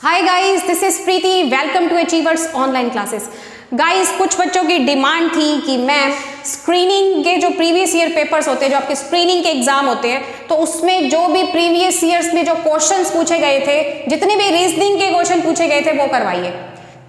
Hi guys, this is Preeti. Welcome to Achievers online classes. Guys, कुछ बच्चों की demand थी कि मैम स्क्रीनिंग के जो प्रीवियस ईयर पेपर्स होते हैं, जो आपके स्क्रीनिंग के एग्जाम होते हैं, तो उसमें जो भी प्रीवियस ईयर्स में जो क्वेश्चंस पूछे गए थे, जितने भी रीजनिंग के क्वेश्चन पूछे गए थे वो करवाइए।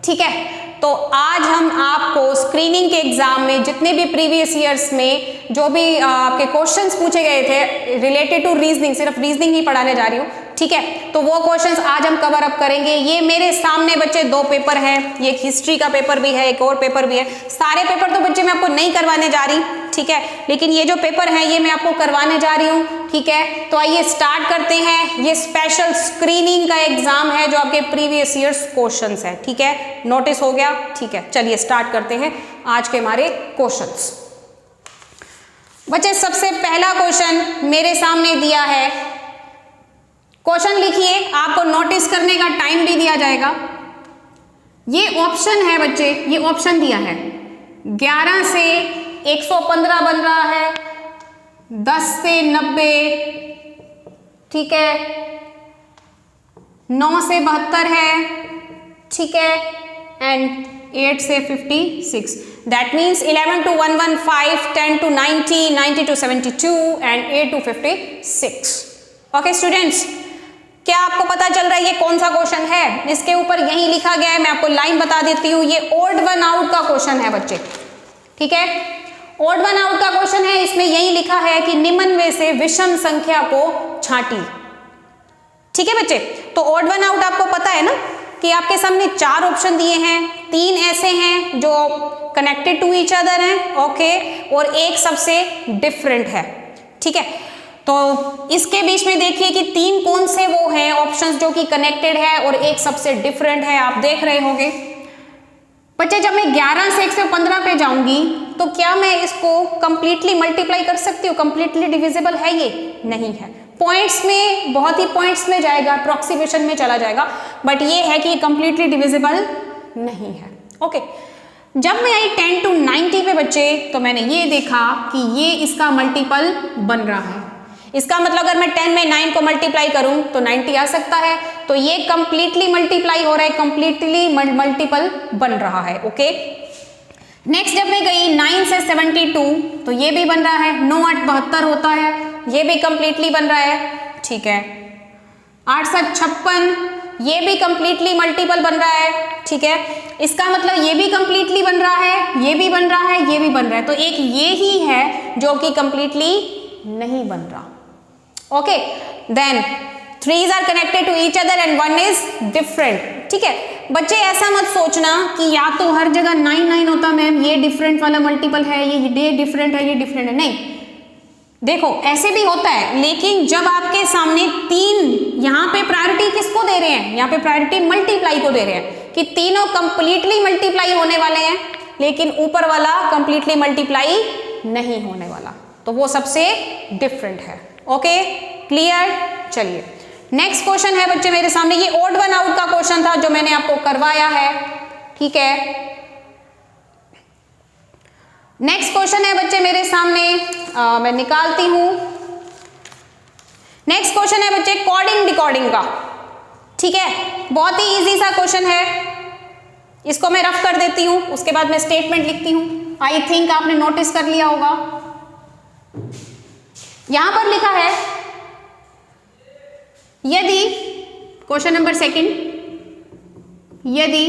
ठीक है, तो आज हम आपको स्क्रीनिंग के एग्जाम में जितने भी प्रीवियस ईयर्स में जो भी आपके क्वेश्चंस पूछे गए थे रिलेटेड टू रीजनिंग, सिर्फ रीजनिंग ही पढ़ाने जा रही हूँ। ठीक है, तो वो क्वेश्चंस आज हम कवर अप करेंगे। ये मेरे सामने बच्चे दो पेपर हैं, ये एक हिस्ट्री का पेपर भी है, एक और पेपर भी है। सारे पेपर तो बच्चे मैं आपको नहीं करवाने जा रही, ठीक है, लेकिन ये जो पेपर है ये मैं आपको करवाने जा रही हूँ। ठीक है, तो आइए स्टार्ट करते हैं। ये स्पेशल स्क्रीनिंग का एग्जाम है जो आपके प्रीवियस ईयर्स क्वेश्चंस है। ठीक है, नोटिस हो गया? ठीक है, चलिए स्टार्ट करते हैं आज के हमारे क्वेश्चंस। बच्चे, सबसे पहला क्वेश्चन मेरे सामने दिया है। क्वेश्चन लिखिए, आपको नोटिस करने का टाइम भी दिया जाएगा। ये ऑप्शन है बच्चे, ये ऑप्शन दिया है 11 से 115 बन रहा है, 10 से 90, ठीक है, 9 से 72 है, ठीक है, एंड 8 से 56। That means 11 to 115, 10 to 90, 90 to 72 and 8 to 56। Okay students, क्या आपको पता चल रहा है ये कौन सा क्वेश्चन है? इसके ऊपर यही लिखा गया है, मैं आपको लाइन बता देती हूँ। ये ओड वन आउट का क्वेश्चन है बच्चे। ठीक है, ओड वन आउट का क्वेश्चन है। इसमें यही लिखा है कि निम्न में से विषम संख्या को छांटी। ठीक है बच्चे, तो ओड वन आउट आपको पता है ना कि आपके सामने 4 ऑप्शन दिए हैं, 3 ऐसे हैं जो कनेक्टेड टू ईच अदर हैं, ओके, और एक सबसे डिफरेंट है। ठीक है, तो इसके बीच में देखिए कि 3 कौन से वो हैं ऑप्शंस जो कि कनेक्टेड है और एक सबसे डिफरेंट है। आप देख रहे होंगे बच्चे, जब मैं 11 से 115 पे जाऊंगी तो क्या मैं इसको कंप्लीटली मल्टीप्लाई कर सकती हूँ? कंप्लीटली डिविजिबल है ये? नहीं है। पॉइंट्स में, बहुत ही पॉइंट्स में जाएगा, अप्रोक्सीमेशन में चला जाएगा, बट ये है कि कंप्लीटली डिविजिबल नहीं है। ओके, जब मैं आई 10 to 90 पे बच्चे, तो मैंने ये देखा कि ये इसका मल्टीपल बन रहा है। इसका मतलब अगर मैं 10 में 9 को मल्टीप्लाई करूं तो 90 आ सकता है। तो ये कंप्लीटली मल्टीप्लाई हो रहा है, कंप्लीटली मल्टीपल बन रहा है। ओके, नेक्स्ट जब मैं गई 9 से 72 तो ये भी बन रहा है। 9 8 72 होता है, ये भी कंप्लीटली बन रहा है। ठीक है, 8 7 56, ये भी कंप्लीटली मल्टीपल बन रहा है। ठीक है, इसका मतलब ये भी कंप्लीटली बन रहा है, ये भी बन रहा है, ये भी बन रहा है। तो एक ये ही है जो कि कंप्लीटली नहीं बन रहा। Okay, then 3s are connected to each other and 1 is different. ठीक है बच्चे, ऐसा मत सोचना कि या तो हर जगह 9 9 होता मैम, ये डिफरेंट वाला मल्टीपल है, ये डिफरेंट है, ये डिफरेंट है। नहीं, देखो ऐसे भी होता है, लेकिन जब आपके सामने 3, यहाँ पे प्रायोरिटी किसको दे रहे हैं? यहाँ पे प्रायोरिटी मल्टीप्लाई को दे रहे हैं कि तीनों कंप्लीटली मल्टीप्लाई होने वाले हैं, लेकिन ऊपर वाला कंप्लीटली मल्टीप्लाई नहीं होने वाला, तो वो सबसे डिफरेंट है। Okay, clear? चलिए नेक्स्ट क्वेश्चन है बच्चे मेरे सामने। ये ओड वन आउट का क्वेश्चन था जो मैंने आपको करवाया है। ठीक है, नेक्स्ट क्वेश्चन है बच्चे मेरे सामने, मैं निकालती हूं। नेक्स्ट क्वेश्चन है बच्चे कोडिंग डिकोडिंग का। ठीक है, बहुत ही इजी सा क्वेश्चन है, इसको मैं रफ कर देती हूं, उसके बाद मैं स्टेटमेंट लिखती हूं। आई थिंक आपने नोटिस कर लिया होगा, यहां पर लिखा है यदि, क्वेश्चन नंबर 2, यदि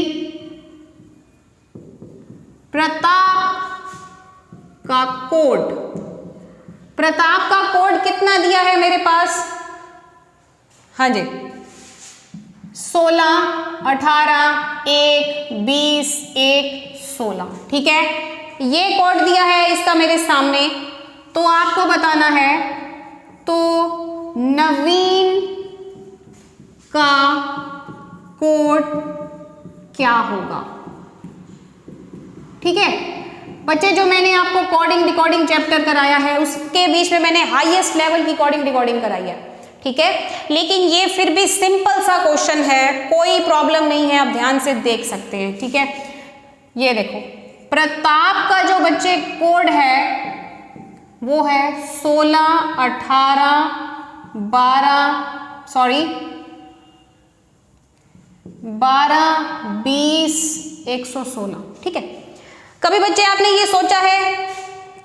प्रताप का कोड, प्रताप का कोड कितना दिया है मेरे पास? हाँ जी, 16 18 1 20 1 16। ठीक है, ये कोड दिया है इसका मेरे सामने, तो आपको बताना है तो नवीन का कोड क्या होगा। ठीक है बच्चे, जो मैंने आपको कोडिंग डिकोडिंग चैप्टर कराया है उसके बीच में मैंने हाईएस्ट लेवल की कोडिंग डिकोडिंग कराई है। ठीक है, लेकिन ये फिर भी सिंपल सा क्वेश्चन है, कोई प्रॉब्लम नहीं है, आप ध्यान से देख सकते हैं। ठीक है, ये देखो प्रताप का जो बच्चे कोड है वो है 16 18 12 सॉरी 12, 20, 116। ठीक है। कभी बच्चे आपने ये सोचा है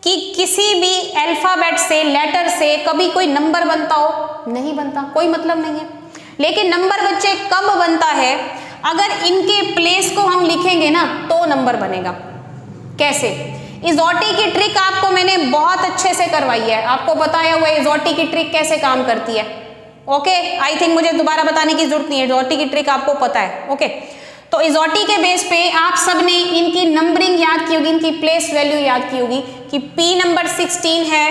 कि किसी भी अल्फाबेट से, लेटर से कभी कोई नंबर बनता हो? नहीं बनता, कोई मतलब नहीं है। लेकिन नंबर बच्चे कब बनता है? अगर इनके प्लेस को हम लिखेंगे ना तो नंबर बनेगा। कैसे? इजोटी की ट्रिक आपको मैंने बहुत अच्छे से करवाई है, आपको बताया हुआ है इजोटी की ट्रिक कैसे काम करती है। ओके, आई थिंक मुझे दोबारा बताने की जरूरत नहीं है, इजोटी की ट्रिक आपको पता है। ओके, तो इजोटी के बेस पे आप सबने इनकी नंबरिंग याद की होगी, इनकी प्लेस वैल्यू याद की होगी कि P नंबर 16 है,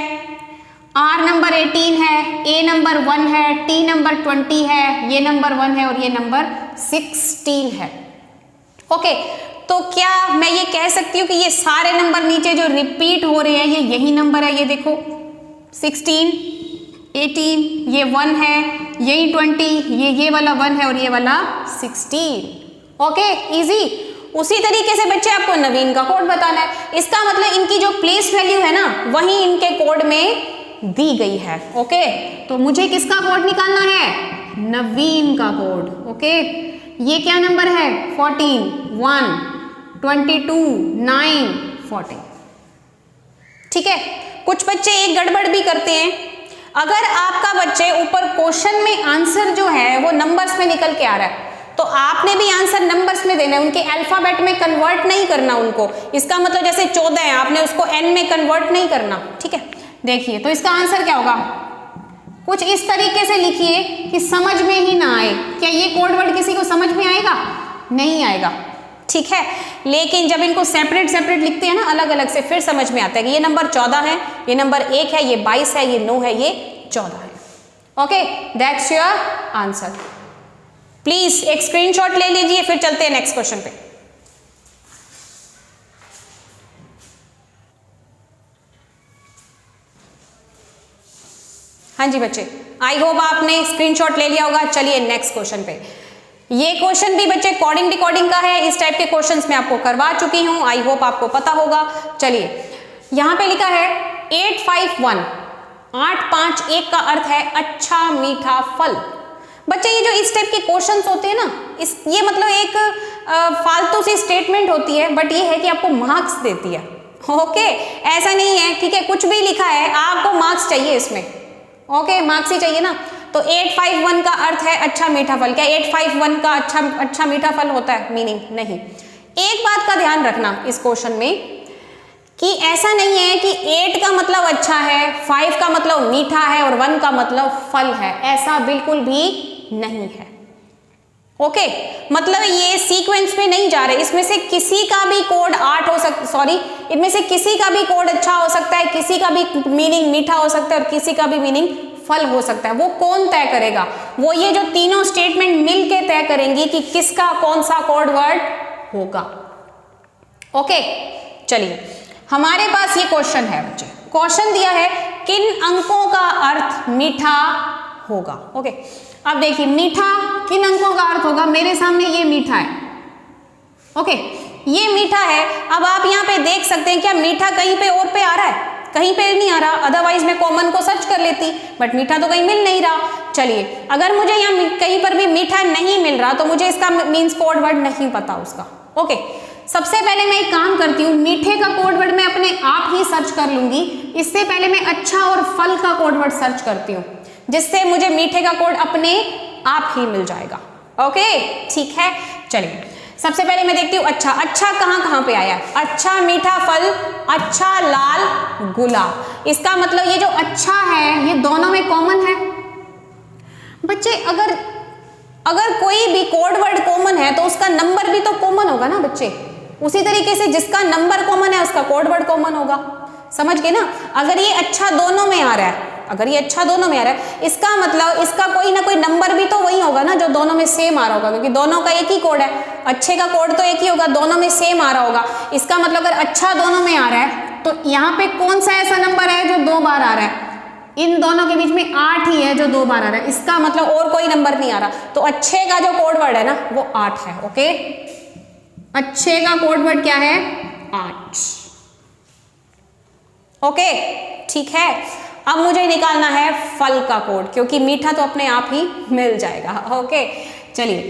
R नंबर 18 है, A नंबर 1 है, T नंबर 20 है, ये नंबर 1 है और ये नंबर 16 है। ओके, तो क्या मैं ये कह सकती हूँ कि ये सारे नंबर नीचे जो रिपीट हो रहे हैं ये यही नंबर है? ये देखो 16, 18, ये 1 है, यही 20, ये वाला 1 है और ये वाला 16। Okay, easy. उसी तरीके से बच्चे आपको नवीन का कोड बताना है। इसका मतलब इनकी जो प्लेस वैल्यू है ना वही इनके कोड में दी गई है। ओके, तो मुझे किसका कोड निकालना है? नवीन का कोड। ओके, ये क्या नंबर है? 14, 1, 22, 9, 14। ठीक है। कुछ बच्चे एक गड़बड़ भी करते हैं, अगर आपका बच्चे ऊपर क्वेश्चन में आंसर जो है वो नंबर्स में निकल के आ रहा है तो आपने भी आंसर नंबर्स में देना है, उनके अल्फाबेट में कन्वर्ट नहीं करना उनको। इसका मतलब जैसे 14 है, आपने उसको n में कन्वर्ट नहीं करना। ठीक है, देखिए तो इसका आंसर क्या होगा? कुछ इस तरीके से लिखिए कि समझ में ही ना आए। क्या ये कोड वर्ड किसी को समझ में आएगा? नहीं आएगा। ठीक है, लेकिन जब इनको सेपरेट सेपरेट लिखते हैं ना अलग अलग से, फिर समझ में आता है कि ये नंबर 14 है, ये नंबर 1 है, ये 22 है, ये 9 है, ये 14 है। Okay, that's your answer. Please एक स्क्रीनशॉट ले लीजिए, फिर चलते हैं नेक्स्ट क्वेश्चन पे। हाँ जी बच्चे, आई होप आपने स्क्रीनशॉट ले लिया होगा। चलिए नेक्स्ट क्वेश्चन पे। ये क्वेश्चन भी बच्चे कोडिंग डिकोडिंग का है, इस टाइप के क्वेश्चंस मैं आपको करवा चुकी हूं, आई होप आपको पता होगा। चलिए यहां पे लिखा है 851, 851 का अर्थ है अच्छा मीठा फल। बच्चे ये जो इस टाइप के क्वेश्चंस होते हैं ना, ये मतलब एक फालतू सी स्टेटमेंट होती है, बट ये है कि आपको मार्क्स देती है। ओके, ऐसा नहीं है, ठीक है, कुछ भी लिखा है आपको मार्क्स चाहिए इसमें। ओके, मार्क्स ही चाहिए ना। तो 851 का अर्थ है अच्छा मीठा फल। क्या 851 का अच्छा मीठा फल होता है? मीनिंग नहीं। एक बात का ध्यान रखना इस क्वेश्चन में कि ऐसा नहीं है कि 8 का मतलब अच्छा है, 5 का मतलब मीठा है और 1 का मतलब फल है, ऐसा बिल्कुल भी नहीं है। ओके, मतलब ये सीक्वेंस में नहीं जा रहे, इसमें से किसी का भी कोड 8 हो सकता, सॉरी, इनमें से किसी का भी कोड अच्छा हो सकता है, किसी का भी मीनिंग मीठा हो सकता है और किसी का भी मीनिंग फल हो सकता है। वो कौन तय करेगा? वो ये जो तीनों स्टेटमेंट मिलके तय करेंगी कि किसका कौन सा कोड वर्ड होगा। ओके, चलिए हमारे पास ये क्वेश्चन है बच्चे, क्वेश्चन दिया है किन अंकों का अर्थ मीठा होगा। ओके, अब देखिए मीठा किन अंकों का अर्थ होगा। मेरे सामने ये मीठा है। ओके, ये मीठा है। अब आप यहाँ पे देख सकते हैं क्या मीठा कहीं पे और पे आ रहा है? कहीं पे नहीं आ रहा, अदरवाइज मैं कॉमन को सर्च कर लेती, बट मीठा तो कहीं मिल नहीं रहा। चलिए, अगर मुझे यहाँ कहीं पर भी मीठा नहीं मिल रहा तो मुझे इसका मीन्स कोड वर्ड नहीं पता उसका। ओके, सबसे पहले मैं एक काम करती हूँ, मीठे का कोड वर्ड मैं अपने आप ही सर्च कर लूंगी। इससे पहले मैं अच्छा और फल का कोड वर्ड सर्च करती हूँ, जिससे मुझे मीठे का कोड अपने आप ही मिल जाएगा। ओके, ठीक है। चलिए सबसे पहले मैं देखती हूँ अच्छा। अच्छा कहाँ पे आया? अच्छा मीठा फल, अच्छा लाल गुलाब। इसका मतलब ये जो अच्छा है ये दोनों में कॉमन है। बच्चे अगर कोई भी कोड वर्ड कॉमन है तो उसका नंबर भी तो कॉमन होगा ना बच्चे। उसी तरीके से जिसका नंबर कॉमन है उसका कोड वर्ड कॉमन होगा। समझ गए ना? अगर ये अच्छा दोनों में आ रहा है, अगर ये अच्छा दोनों में आ रहा है, इसका मतलब इसका कोई ना कोई नंबर भी तो वही होगा ना जो दोनों में सेम आ रहा होगा, क्योंकि दोनों का एक ही कोड है। अच्छे का कोड तो एक ही होगा, दोनों में सेम आ रहा होगा। इसका मतलब अगर अच्छा दोनों में आ रहा है तो यहाँ पे कौन सा ऐसा नंबर है जो 2 बार आ रहा है? इन दोनों के बीच में 8 ही है जो 2 बार आ रहा है। इसका मतलब और कोई नंबर नहीं आ रहा। तो अच्छे का जो कोड वर्ड है ना वो 8 है। ओके, अच्छे का कोड वर्ड क्या है? 8। ओके, ठीक है। अब मुझे निकालना है फल का कोड, क्योंकि मीठा तो अपने आप ही मिल जाएगा। ओके, चलिए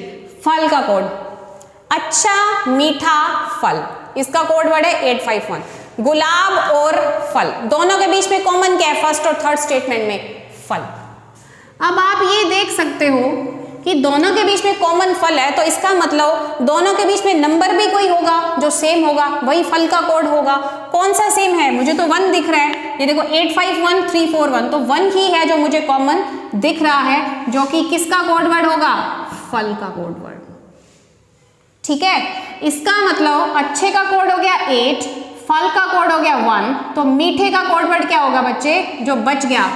फल का कोड, अच्छा मीठा फल, इसका कोड वर्ड है 851। गुलाब और फल, दोनों के बीच में कॉमन क्या है फर्स्ट और थर्ड स्टेटमेंट में? फल। अब आप ये देख सकते हो कि दोनों के बीच में कॉमन फल है, तो इसका मतलब दोनों के बीच में नंबर भी कोई होगा जो सेम होगा, वही फल का कोड होगा। कौन सा सेम है? मुझे तो 1 दिख रहा है, ये देखो 851341, तो 1 ही है जो मुझे कॉमन दिख रहा है, जो कि किसका कोड वर्ड होगा? फल का कोड वर्ड। ठीक है, इसका मतलब अच्छे का कोड हो गया 8, फल का कोड हो गया 1, तो मीठे का कोड वर्ड क्या होगा बच्चे जो बच गया,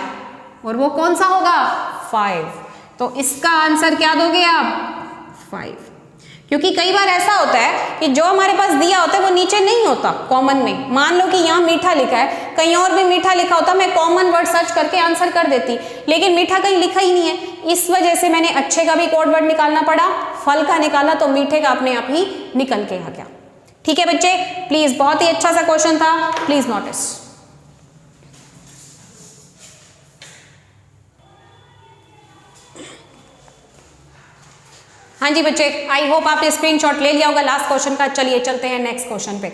और वो कौन सा होगा? 5। तो इसका आंसर क्या दोगे आप? 5। क्योंकि कई बार ऐसा होता है कि जो हमारे पास दिया होता है वो नीचे नहीं होता कॉमन में। मान लो कि यहाँ मीठा लिखा है, कहीं और भी मीठा लिखा होता, मैं कॉमन वर्ड सर्च करके आंसर कर देती, लेकिन मीठा कहीं लिखा ही नहीं है, इस वजह से मैंने अच्छे का भी कोड वर्ड निकालना पड़ा, फल का निकाला तो मीठे का अपने आप ही निकल के आ गया। ठीक है बच्चे, प्लीज, बहुत ही अच्छा सा क्वेश्चन था, प्लीज नोटिस। हाँ जी बच्चे, आई होप आपने स्क्रीनशॉट ले लिया होगा लास्ट क्वेश्चन का। चलिए चलते हैं नेक्स्ट क्वेश्चन पे।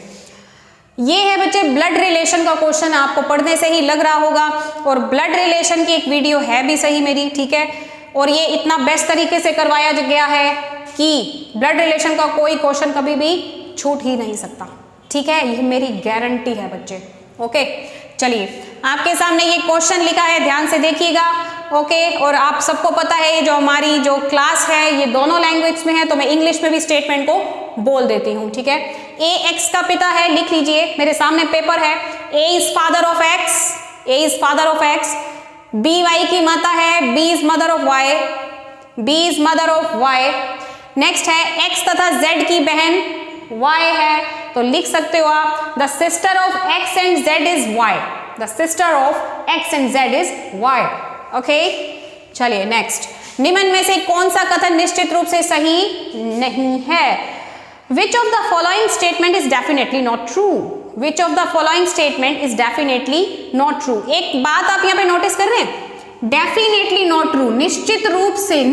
ये है बच्चे ब्लड रिलेशन का क्वेश्चन, आपको पढ़ने से ही लग रहा होगा, और ब्लड रिलेशन की एक वीडियो है भी सही मेरी, ठीक है, और ये इतना बेस्ट तरीके से करवाया गया है कि ब्लड रिलेशन का कोई क्वेश्चन कभी भी छूट ही नहीं सकता। ठीक है, ये मेरी गारंटी है बच्चे। ओके, चलिए आपके सामने ये क्वेश्चन लिखा है, ध्यान से देखिएगा। ओके, और आप सबको पता है जो हमारी जो क्लास है ये दोनों लैंग्वेज में है, तो मैं इंग्लिश में भी स्टेटमेंट को बोल देती हूँ। ठीक है, ए एक्स का पिता है, लिख लीजिए, मेरे सामने पेपर है। A is father of X, A is father of X. B Y की माता है, B is mother of Y, B is mother of Y. Next है एक्स तथा जेड की बहन वाई है, तो लिख सकते हो आप the sister of X and Z is Y, the sister of X and Z is Y. Okay, चलिए नेक्स्ट, निम्न में से कौन सा कथन निश्चित रूप से सही नहीं है? Which of the following statement is definitely not true, which of the following statement is definitely not true. एक बात आप यहाँ पे नोटिस कर रहे हैं, डेफिनेटली नॉट ट्रू, निश्चित रूप से,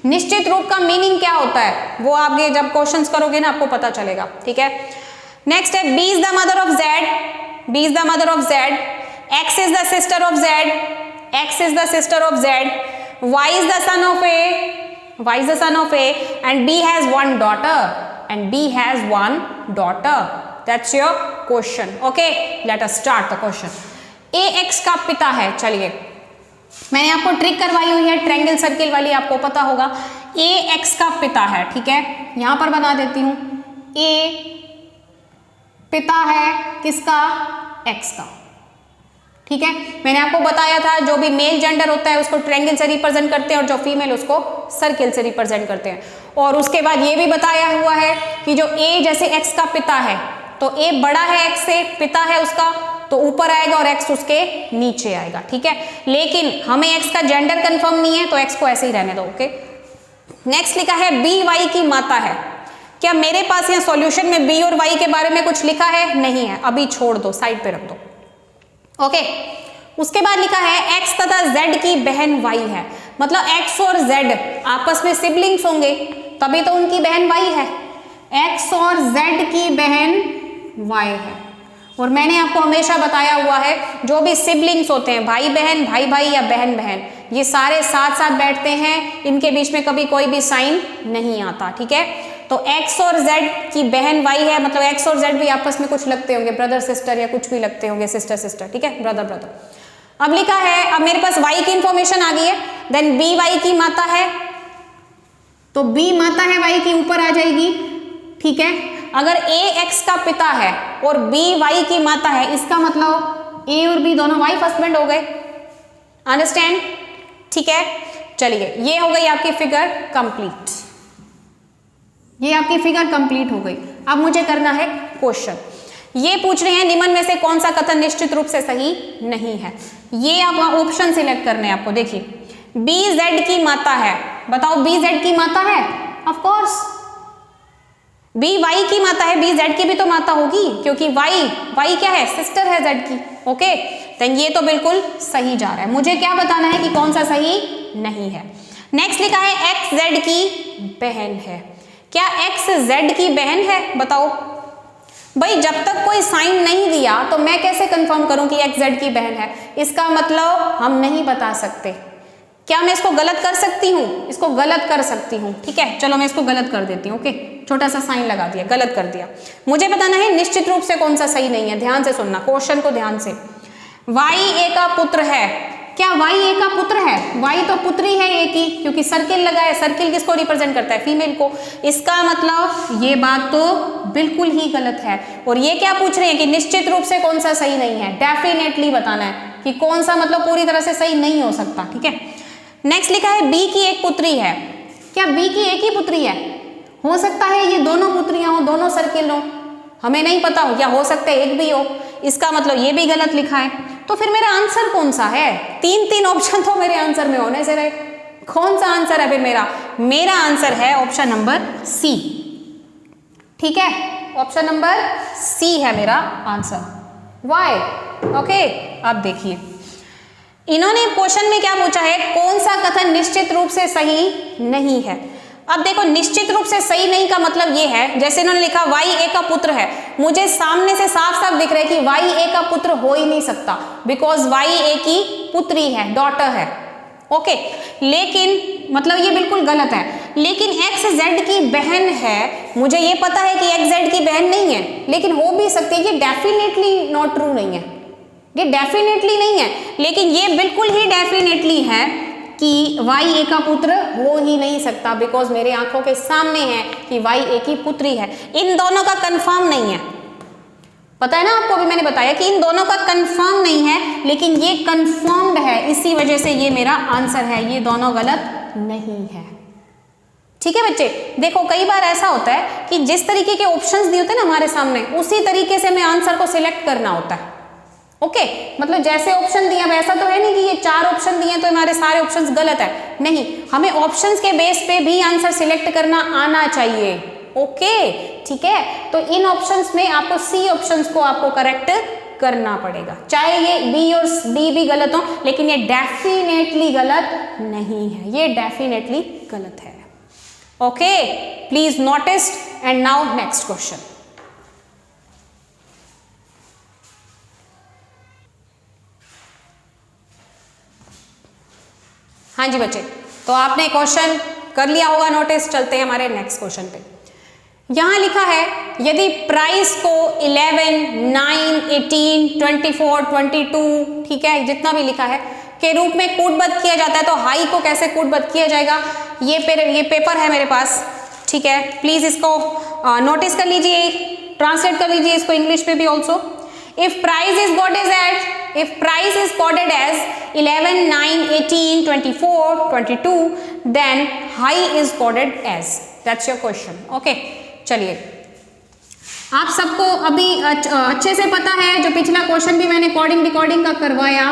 निश्चित रूप का मीनिंग क्या होता है वो आगे जब क्वेश्चंस करोगे ना आपको पता चलेगा। ठीक है, नेक्स्ट है B is the mother of Z, B is the mother of Z, X is the sister of Z, X is the sister of Z, Y is the son of A, Y is the son of A, and B has one daughter, and B has one daughter. That's your question. Okay, let us start the question. A X का पिता है, चलिए मैंने आपको trick करवाई हुई है triangle circle वाली, आपको पता होगा। ए एक्स का पिता है, ठीक है, यहां पर बना देती हूं, ए पिता है किसका? एक्स का। ठीक है, मैंने आपको बताया था जो भी मेल जेंडर होता है उसको ट्रायंगल से रिप्रेजेंट करते हैं और जो फीमेल उसको सर्किल से रिप्रेजेंट करते हैं। और उसके बाद ये भी बताया हुआ है कि जो ए जैसे एक्स का पिता है तो ए बड़ा है एक्स से, पिता है उसका तो ऊपर आएगा और एक्स उसके नीचे आएगा। ठीक है, लेकिन हमें एक्स का जेंडर कंफर्म नहीं है तो एक्स को ऐसे ही रहने दो। ओके, नेक्स्ट लिखा है बी वाई की माता है। क्या मेरे पास यहाँ सॉल्यूशन में बी और वाई के बारे में कुछ लिखा है? नहीं है, अभी छोड़ दो, साइड पे रख दो। ओके, उसके बाद लिखा है एक्स तथा जेड की बहन वाई है, मतलब एक्स और जेड आपस में सिबलिंग्स होंगे तभी तो उनकी बहन वाई है। एक्स और जेड की बहन वाई है, और मैंने आपको हमेशा बताया हुआ है जो भी सिबलिंग्स होते हैं, भाई बहन, भाई भाई या बहन बहन, ये सारे साथ साथ बैठते हैं, इनके बीच में कभी कोई भी साइन नहीं आता। ठीक है, तो x और z की बहन y है, मतलब x और z भी आपस में कुछ लगते होंगे, ब्रदर सिस्टर या कुछ भी लगते होंगे, सिस्टर सिस्टर। ठीक है, ब्रदर ब्रदर। अब लिखा है, अब मेरे पास y की इंफॉर्मेशन आ गई है, देन b y की माता है, तो b माता है y की ऊपर आ जाएगी। ठीक है, अगर a x का पिता है और b y की माता है, इसका मतलब a और b दोनों वाइफ हस्बैंड हो गए। अंडरस्टैंड? ठीक है, चलिए ये हो गई आपकी फिगर कंप्लीट, ये आपकी फिगर कंप्लीट हो गई। अब मुझे करना है क्वेश्चन। ये पूछ रहे हैं निम्न में से कौन सा कथन निश्चित रूप से सही नहीं है। ये आप ऑप्शन सिलेक्ट करने हैं आपको। देखिए, बी जेड की माता है, बताओ बी जेड की माता है? Of course. बी वाई की माता है, बी जेड की भी तो माता होगी, क्योंकि वाई क्या है? सिस्टर है जेड की। ओके, तो ये तो बिल्कुल सही जा रहा है। मुझे क्या बताना है कि कौन सा सही नहीं है। नेक्स्ट लिखा है एक्स जेड की बहन है। क्या एक्स जेड की बहन है? बताओ भाई, जब तक कोई साइन नहीं दिया तो मैं कैसे कंफर्म करूं कि एक्स जेड की बहन है? इसका मतलब हम नहीं बता सकते। क्या मैं इसको गलत कर सकती हूँ? इसको गलत कर सकती हूँ, ठीक है। चलो मैं इसको गलत कर देती हूँ, ओके, छोटा सा साइन लगा दिया, गलत कर दिया। मुझे बताना है निश्चित रूप से कौन सा सही नहीं है। ध्यान से सुनना क्वेश्चन को, ध्यान से। वाई ए का पुत्र है। क्या वाई ए का पुत्र है? वाई तो पुत्री है ए की, क्योंकि सर्किल लगा है। सर्किल किसको रिप्रेजेंट करता है? फीमेल को। इसका मतलब ये बात तो बिल्कुल ही गलत है। और ये क्या पूछ रहे हैं कि निश्चित रूप से कौन सा सही नहीं है? डेफिनेटली बताना है कि कौन सा मतलब पूरी तरह से सही नहीं हो सकता, ठीक है। नेक्स्ट लिखा है बी की एक पुत्री है। क्या बी की एक ही पुत्री है? हो सकता है ये दोनों पुत्रियां हो, दोनों सर्किल हो, हमें नहीं पता हो, या हो सकता है एक भी हो। इसका मतलब ये भी गलत लिखा है। तो फिर मेरा आंसर कौन सा है? तीन ऑप्शन तो मेरे आंसर में होने से रहे। कौन सा आंसर है फिर मेरा? मेरा आंसर है ऑप्शन नंबर सी, ठीक है। ऑप्शन नंबर सी है मेरा आंसर। वाई? ओके, अब देखिए इन्होंने क्वेश्चन में क्या पूछा है, कौन सा कथन निश्चित रूप से सही नहीं है। अब देखो, निश्चित रूप से सही नहीं का मतलब ये है, जैसे इन्होंने लिखा वाई ए का पुत्र है, मुझे सामने से साफ साफ दिख रहा है कि वाई ए का पुत्र हो ही नहीं सकता, बिकॉज वाई ए की पुत्री है, डॉटर है, ओके। लेकिन मतलब ये बिल्कुल गलत है। लेकिन एक्स जेड की बहन है, मुझे ये पता है कि एक्स जेड की बहन नहीं है, लेकिन हो भी सकती है। ये डेफिनेटली नॉट ट्रू नहीं है, ये डेफिनेटली नहीं है, लेकिन ये बिल्कुल ही डेफिनेटली है कि वाई ए का पुत्र हो ही नहीं सकता, बिकॉज मेरे आंखों के सामने है कि वाई ए की पुत्री है। इन दोनों का कंफर्म नहीं है, पता है ना आपको, भी मैंने बताया कि इन दोनों का कंफर्म नहीं है, लेकिन ये कंफर्म्ड है, इसी वजह से ये मेरा आंसर है। ये दोनों गलत नहीं है, ठीक है बच्चे। देखो कई बार ऐसा होता है कि जिस तरीके के ऑप्शंस दिए होते हैं ना हमारे सामने, उसी तरीके से हमें आंसर को सिलेक्ट करना होता है, ओके। मतलब जैसे ऑप्शन दिया, ऐसा तो है नहीं कि ये 4 ऑप्शन दिए तो हमारे सारे ऑप्शंस गलत है, नहीं। हमें ऑप्शंस के बेस पे भी आंसर सिलेक्ट करना आना चाहिए, ओके, ठीक है। तो इन ऑप्शंस में आपको सी ऑप्शंस को आपको करेक्ट करना पड़ेगा, चाहे ये बी और डी भी गलत हो, लेकिन ये डेफिनेटली गलत नहीं है, ये डेफिनेटली गलत है, okay. Please notice. And now next question. हाँ जी बच्चे, तो आपने क्वेश्चन कर लिया होगा नोटिस। चलते हैं हमारे नेक्स्ट क्वेश्चन पे। यहां लिखा है यदि प्राइस को 11, 9, 18, 24, 22, ठीक है, जितना भी लिखा है के रूप में कूटबद्ध किया जाता है, तो हाई को कैसे कूटबद्ध किया जाएगा? ये पेपर है मेरे पास, ठीक है। प्लीज इसको नोटिस कर लीजिए, ट्रांसलेट कर लीजिए इसको इंग्लिश में भी also. If price is coded as 11, 9, 18, 24, 22, then high is coded as. That's your question. Okay. चलिए, आप सबको अभी अच्छे से पता है, जो पिछला क्वेश्चन भी मैंने कोडिंग डिकोडिंग का करवाया,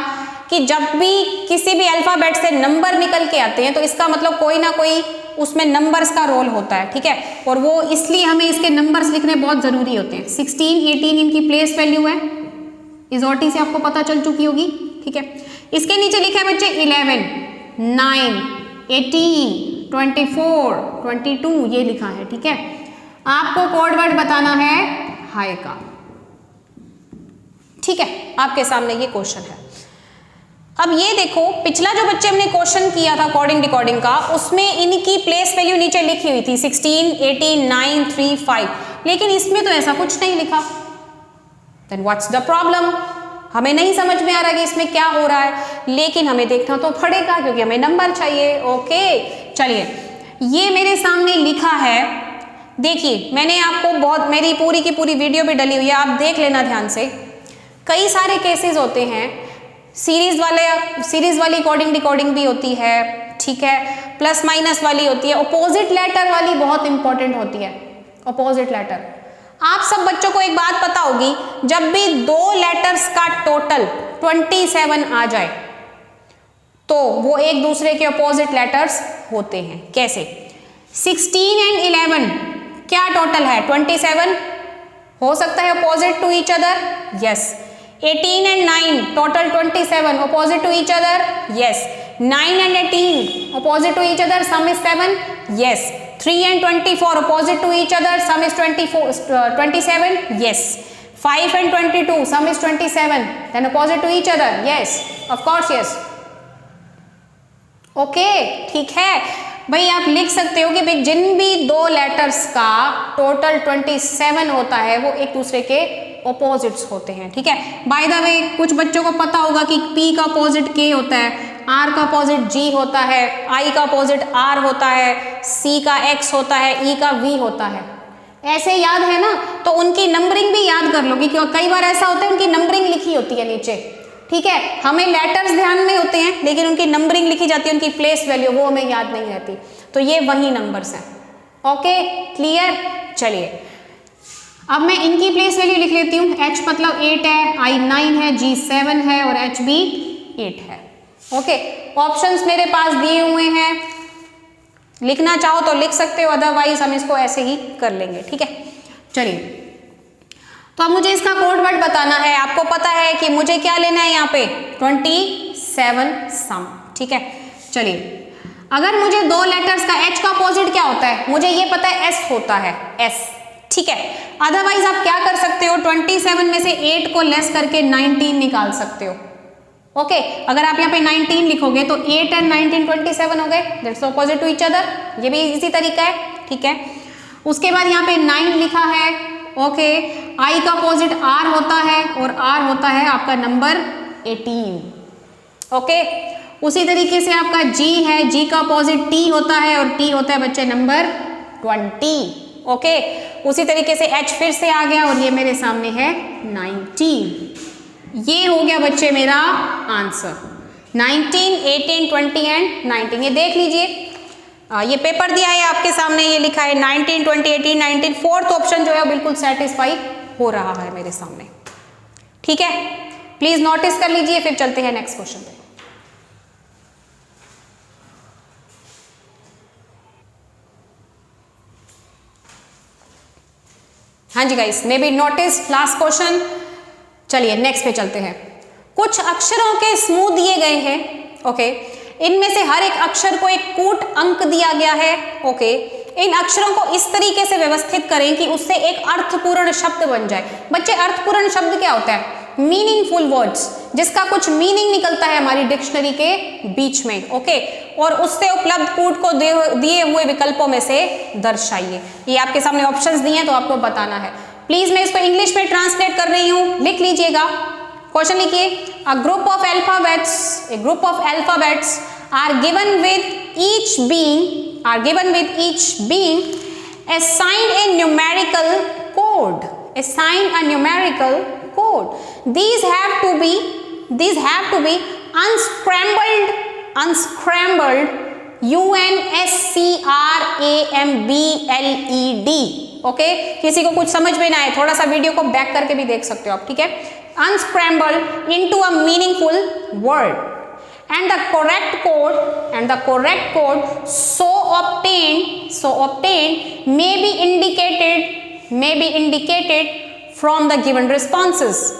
कि जब भी किसी भी अल्फाबेट से नंबर निकल के आते हैं तो इसका मतलब कोई ना कोई उसमें नंबर्स का रोल होता है, ठीक है। और वो इसलिए हमें इसके नंबर्स लिखने बहुत जरूरी होते हैं। 16, 18 इनकी प्लेस वैल्यू है, इजोटी से आपको पता चल चुकी होगी, ठीक है। इसके नीचे लिखा है बच्चे 11, 9, 18, 24, 22 ये लिखा है, ठीक है। आपको कोड वर्ड बताना है हाई का, ठीक है। आपके सामने ये क्वेश्चन है। अब ये देखो, पिछला जो बच्चे हमने क्वेश्चन किया था कोडिंग डिकोडिंग का, उसमें इनकी प्लेस वैल्यू नीचे लिखी हुई थी 16, 18, 9, 3, 5, लेकिन इसमें तो ऐसा कुछ नहीं लिखा। Then what's the problem? हमें नहीं समझ में आ रहा कि इसमें क्या हो रहा है, लेकिन हमें देखना तो पड़ेगा क्योंकि हमें नंबर चाहिए, ओके। चलिए, ये मेरे सामने लिखा है, देखिए मैंने आपको बहुत, मेरी पूरी की पूरी वीडियो भी डली हुई है, आप देख लेना ध्यान से। कई सारे केसेस होते हैं, सीरीज वाली कोडिंग डिकोडिंग भी होती है, ठीक है, प्लस माइनस वाली होती है, अपोजिट लेटर वाली बहुत इंपॉर्टेंट होती है, अपोजिट लेटर। आप सब बच्चों को एक बात पता होगी, जब भी 2 लेटर्स का टोटल 27 आ जाए तो वो एक दूसरे के अपोजिट लेटर्स होते हैं। कैसे? 16 एंड 11 क्या टोटल है? 27 हो सकता है opposite to each other, yes. 18 and 9 total 27 opposite to each other, yes. 9 and 18 opposite to each other, sum is 7. Yes. 3 and 24 opposite to each other, sum is 27. Yes. 5 and 22 sum is 27, then opposite to each other. Yes, of course, yes. Okay, ठीक है भाई, आप लिख सकते हो कि भाई जिन भी दो लेटर्स का टोटल 27 होता है वो एक दूसरे के ऑपोजिट्स होते हैं, ठीक है। बाय द वे कुछ बच्चों को पता होगा कि P का अपोजिट K होता है, R का अपोजिट G होता है, I का अपोजिट R होता है, C का X होता है, E का V होता है। ऐसे याद है ना, तो उनकी नंबरिंग भी याद कर लो, क्योंकि कई बार ऐसा होता है उनकी नंबरिंग लिखी होती है नीचे, ठीक है। हमें लेटर्स ध्यान में होते हैं लेकिन उनकी नंबरिंग लिखी जाती है, उनकी प्लेस वैल्यू वो हमें याद नहीं रहती, तो ये वही नंबर्स हैं। Okay, clear. चलिए अब मैं इनकी प्लेस वैल्यू लिख लेती हूँ। H मतलब 8 है, I 9 है, G 7 है और H भी 8 है। ओके, ऑप्शंस मेरे पास दिए हुए हैं, लिखना चाहो तो लिख सकते हो, अदरवाइज हम इसको ऐसे ही कर लेंगे, ठीक है। चलिए, तो अब मुझे इसका कोड वर्ड बताना है। आपको पता है कि मुझे क्या लेना है यहाँ पे 27 सम, ठीक है। चलिए, अगर मुझे दो लेटर्स का H का अपोजिट क्या होता है, मुझे ये पता है S होता है, S, ठीक है। अदरवाइज आप क्या कर सकते हो, 27 में से 8 को लेस करके 19 निकाल सकते हो। ओके, अगर आप यहाँ पे 19 लिखोगे तो 8 and 19 27 हो गए, that's opposite to each other, ये भी इसी तरीका है, ठीक है। उसके बाद यहाँ पे 9 लिखा है, ओके, I का अपोजिट R होता है और R होता है आपका नंबर 18। ओके, उसी तरीके से आपका G है, G का अपोजिट T होता है और T होता है बच्चे नंबर 20। ओके, उसी तरीके से H फिर से आ गया और ये मेरे सामने है 19। ये हो गया बच्चे मेरा आंसर, 19, 18, 20 एंड 19। ये देख लीजिए, ये पेपर दिया है आपके सामने, ये लिखा है 19, 20, 18, 19। फोर्थ ऑप्शन जो है बिल्कुल सेटिस्फाई हो रहा है मेरे सामने, ठीक है। प्लीज नोटिस कर लीजिए, फिर चलते हैं नेक्स्ट क्वेश्चन पे। हाँ जी guys, maybe notice last question. चलिए नेक्स्ट पे चलते हैं। कुछ अक्षरों के समूह दिए गए हैं, ओके, इनमें से हर एक अक्षर को एक कूट अंक दिया गया है। ओके, इन अक्षरों को इस तरीके से व्यवस्थित करें कि उससे एक अर्थपूर्ण शब्द बन जाए। बच्चे, अर्थपूर्ण शब्द क्या होता है, मीनिंगफुल वर्ड्स, जिसका कुछ मीनिंग निकलता है हमारी डिक्शनरी के बीच में। ओके, और उससे उपलब्ध कूट को दिए हुए विकल्पों में से दर्शाइए। ये आपके सामने ऑप्शंस दिए हैं तो आपको बताना है। प्लीज मैं इसको इंग्लिश में ट्रांसलेट कर रही हूं, लिख लीजिएगा। क्वेश्चन लिखिए, a group of alphabets are given with each being assigned a numerical code. These have to be unscrambled UNSCRAMBLED। Okay, किसी को कुछ समझ में ना आए, थोड़ा सा वीडियो को बैक करके भी देख सकते हो आप, ठीक है। Unscrambled into a meaningful word, and the correct code so obtained may be indicated from the given responses.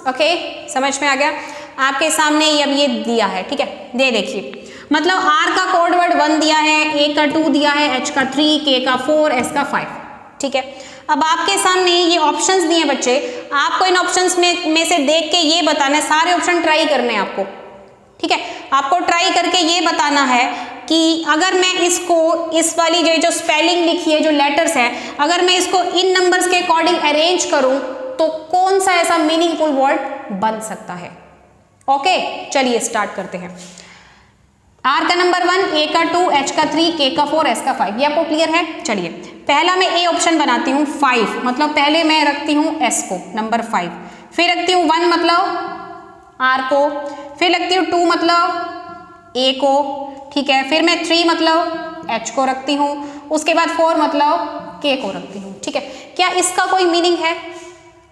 Okay, समझ में आ गया आपके सामने अब ये दिया है, ठीक है। ये देखिए, मतलब R का कोड वर्ड 1 दिया है, A का 2 दिया है, H का 3, K का 4, S का 5, ठीक है। अब आपके सामने ये ऑप्शंस दिए हैं बच्चे, आपको इन ऑप्शंस में से देख के ये बताना है, सारे ऑप्शन ट्राई करने हैं आपको, ठीक है। आपको ट्राई करके ये बताना है कि अगर मैं इसको, इस वाली जो स्पेलिंग लिखी है, जो लेटर्स है, अगर मैं इसको इन नंबर्स के अकॉर्डिंग अरेंज करूं तो कौन सा ऐसा मीनिंगफुल वर्ड बन सकता है। ओके, चलिए स्टार्ट करते हैं। R का नंबर 1, A का 2, H का 3, K का 4, S का 5, ये आपको क्लियर है। चलिए पहला मैं A ऑप्शन बनाती हूँ 5, मतलब पहले मैं रखती हूँ S को नंबर 5, फिर रखती हूँ 1 मतलब R को, फिर रखती हूँ 2 मतलब A को, ठीक है, फिर मैं 3 मतलब H को रखती हूँ, उसके बाद 4 मतलब K को रखती हूँ, ठीक है। क्या इसका कोई मीनिंग है,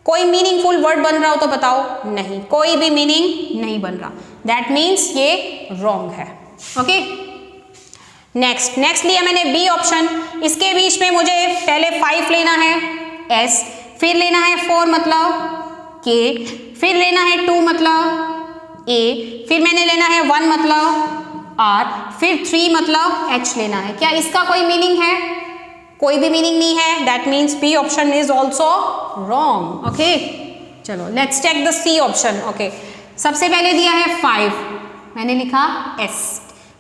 कोई मीनिंगफुल वर्ड बन रहा हो तो बताओ। नहीं, कोई भी मीनिंग नहीं बन रहा, दैट मीन्स ये रॉन्ग है। ओके, नेक्स्ट लिया मैंने बी ऑप्शन, इसके बीच में मुझे पहले 5 लेना है S, फिर लेना है 4 मतलब K, फिर लेना है 2 मतलब ए, फिर मैंने लेना है 1 मतलब आर, फिर 3 मतलब एच लेना है। क्या इसका कोई मीनिंग है? कोई भी मीनिंग नहीं है। That means B option is also wrong. Okay, चलो let's take the C option. Okay, सबसे पहले दिया है 5, मैंने लिखा एस,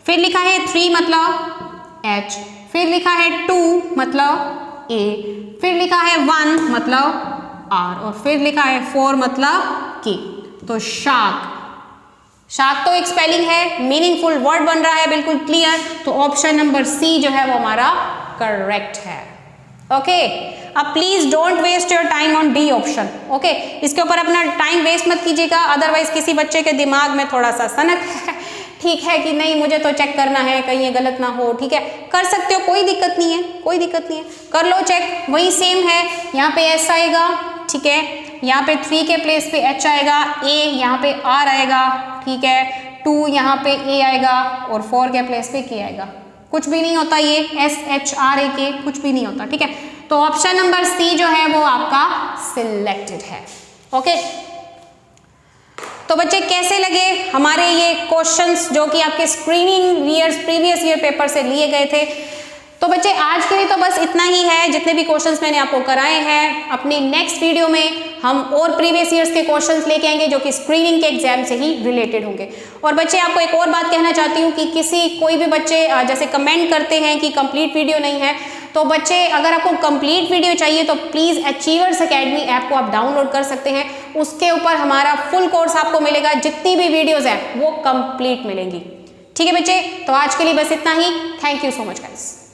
फिर लिखा है 3 मतलब एच, फिर लिखा है 2 मतलब ए, फिर लिखा है 1 मतलब आर, और फिर लिखा है 4 मतलब के। तो शार्क, शार्क तो एक स्पेलिंग है, मीनिंगफुल वर्ड बन रहा है, बिल्कुल क्लियर। तो ऑप्शन नंबर सी जो है वो हमारा करेक्ट है। ओके, अब please don't waste your time on D option. Okay, इसके ऊपर अपना टाइम वेस्ट मत कीजिएगा, अदरवाइज किसी बच्चे के दिमाग में थोड़ा सा सनक है, ठीक है कि नहीं, मुझे तो चेक करना है कहीं ये गलत ना हो। ठीक है, कर सकते हो, कोई दिक्कत नहीं है, कोई दिक्कत नहीं है, कर लो चेक। वही सेम है, यहाँ पे एस आएगा, ठीक है, यहाँ पे 3 के प्लेस पे एच आएगा, ए यहाँ पे आर आएगा, ठीक है, 2 यहाँ पे ए आएगा, और 4 के प्लेस पे के आएगा। कुछ भी नहीं होता, ये एस एच आर ए के कुछ भी नहीं होता। ठीक है, तो ऑप्शन नंबर सी जो है वो आपका सिलेक्टेड है। ओके, तो बच्चे कैसे लगे हमारे ये क्वेश्चंस जो कि आपके screening years previous year paper से लिए गए थे? तो बच्चे आज के लिए तो बस इतना ही है, जितने भी क्वेश्चंस मैंने आपको कराए हैं। अपनी नेक्स्ट वीडियो में हम और प्रीवियस ईयर्स के क्वेश्चंस लेके आएंगे जो कि स्क्रीनिंग के एग्जाम से ही रिलेटेड होंगे। और बच्चे आपको एक और बात कहना चाहती हूँ कि कोई भी बच्चे जैसे कमेंट करते हैं कि कंप्लीट वीडियो नहीं है, तो बच्चे अगर आपको कंप्लीट वीडियो चाहिए तो प्लीज़ अचीवर्स एकेडमी ऐप को आप डाउनलोड कर सकते हैं। उसके ऊपर हमारा फुल कोर्स आपको मिलेगा, जितनी भी वीडियोज़ हैं वो कंप्लीट मिलेंगी। ठीक है बच्चे, तो आज के लिए बस इतना ही। Thank you so much guys.